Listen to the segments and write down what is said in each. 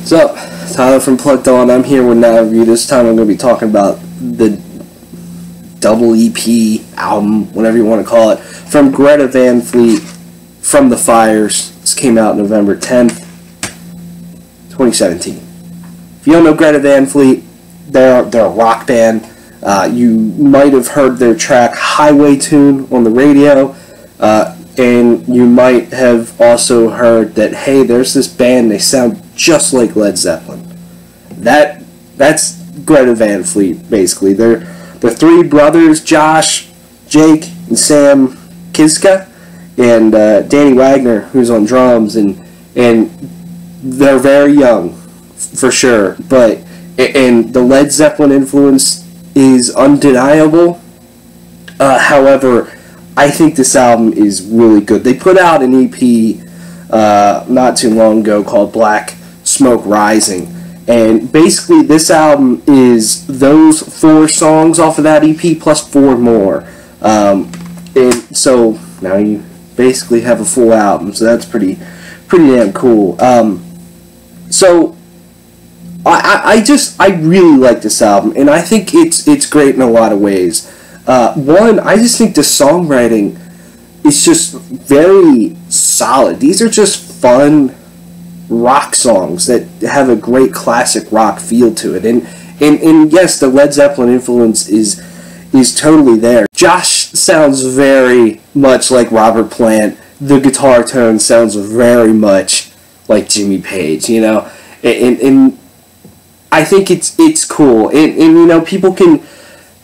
So, Tyler from Plugged On. I'm here with Now Review. This time I'm going to be talking about the double EP album, whatever you want to call it, from Greta Van Fleet, From the Fires. This came out November 10th, 2017. If you don't know Greta Van Fleet, they're a rock band. You might have heard their track Highway Tune on the radio, and you might have also heard that, hey, there's this band, they sound just like Led Zeppelin. That's Greta Van Fleet, basically. They're three brothers, Josh, Jake, and Sam Kiska, and Danny Wagner, who's on drums, and they're very young, for sure, and the Led Zeppelin influence is undeniable. However, I think this album is really good. They put out an EP not too long ago called Black Smoke Rising, and basically this album is those 4 songs off of that EP plus 4 more, and so now you basically have a full album, so that's pretty damn cool. So I really like this album, and I think it's great in a lot of ways. One, I just think the songwriting is just very solid. These are just fun rock songs that have a great classic rock feel to it, and yes, the Led Zeppelin influence is totally there. Josh sounds very much like Robert Plant. The guitar tone sounds very much like Jimmy Page, you know, and I think it's cool, and you know, people can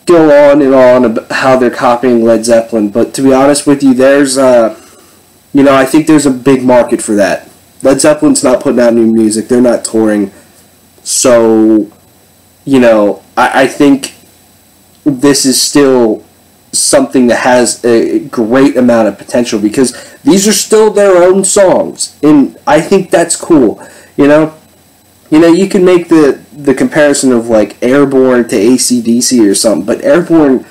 go on and on about how they're copying Led Zeppelin, but to be honest with you, there's you know, I think there's a big market for that. Led Zeppelin's not putting out new music, they're not touring, so, you know, I think this is still something that has a great amount of potential, because these are still their own songs, and I think that's cool, you know? You know, you can make the comparison of, like, Airborne to AC/DC or something, but Airborne,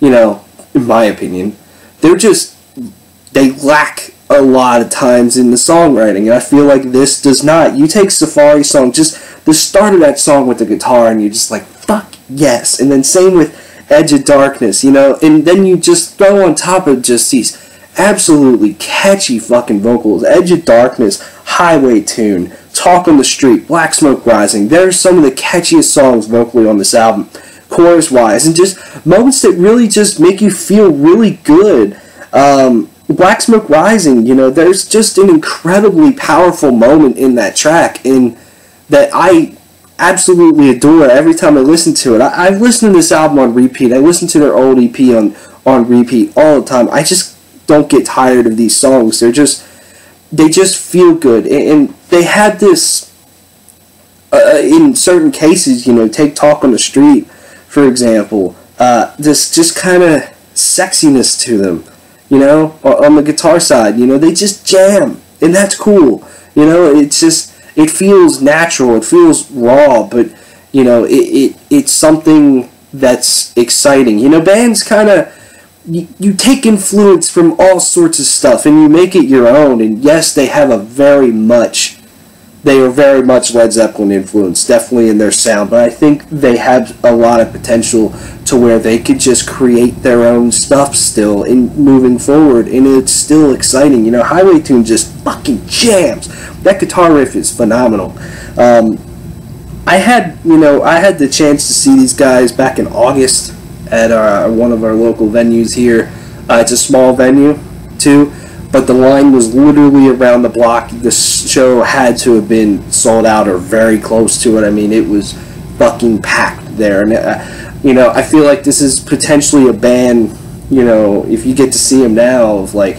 you know, in my opinion, they lack a lot of times in the songwriting, and I feel like this does not. You take Safari song, just the start of that song with the guitar, and you're just like, fuck yes, and then same with Edge of Darkness, you know, and then you just throw on top of just these absolutely catchy fucking vocals. Edge of Darkness, Highway Tune, Talk on the Street, Black Smoke Rising. There's some of the catchiest songs vocally on this album, chorus-wise, and just moments that really just make you feel really good. Black Smoke Rising, you know, there's just an incredibly powerful moment in that track, and that I absolutely adore every time I listen to it. I've listened to this album on repeat. I listen to their old EP on repeat all the time. I just don't get tired of these songs. They just feel good, and they had this in certain cases, you know, take Talk on the Street, for example, this just kind of sexiness to them, you know, on the guitar side, you know, they just jam, and that's cool, you know, it feels natural, it feels raw, but, you know, it's something that's exciting. You know, bands kind of, you take influence from all sorts of stuff, and you make it your own, and yes, they are very much Led Zeppelin influence, definitely in their sound, but I think they have a lot of potential to where they could just create their own stuff still in moving forward, and it's still exciting. You know, Highway Tune just fucking jams. That guitar riff is phenomenal. I had the chance to see these guys back in August at one of our local venues here. It's a small venue, too, but the line was literally around the block. The show had to have been sold out or very close to it. I mean, it was fucking packed there. And, you know, I feel like this is potentially a band, you know, if you get to see them now, of like,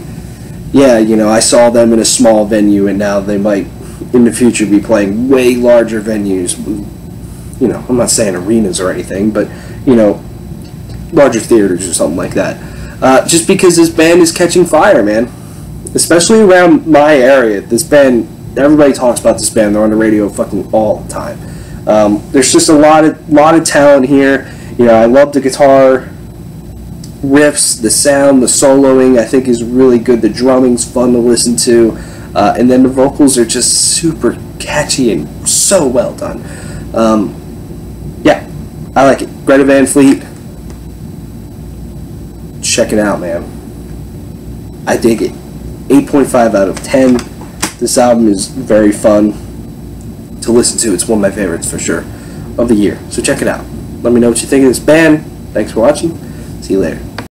yeah, you know, I saw them in a small venue, and now they might, in the future, be playing way larger venues. You know, I'm not saying arenas or anything, but, you know, larger theaters or something like that. Just because this band is catching fire, man. Especially around my area. This band, everybody talks about this band. They're on the radio fucking all the time. There's just a lot of talent here. You know, I love the guitar riffs, the sound, the soloing, I think is really good. The drumming's fun to listen to. And then the vocals are just super catchy and so well done. Yeah, I like it. Greta Van Fleet, check it out, man. I dig it. 8.5 out of 10. This album is very fun to listen to. It's one of my favorites for sure of the year. So check it out. Let me know what you think of this band. Thanks for watching. See you later.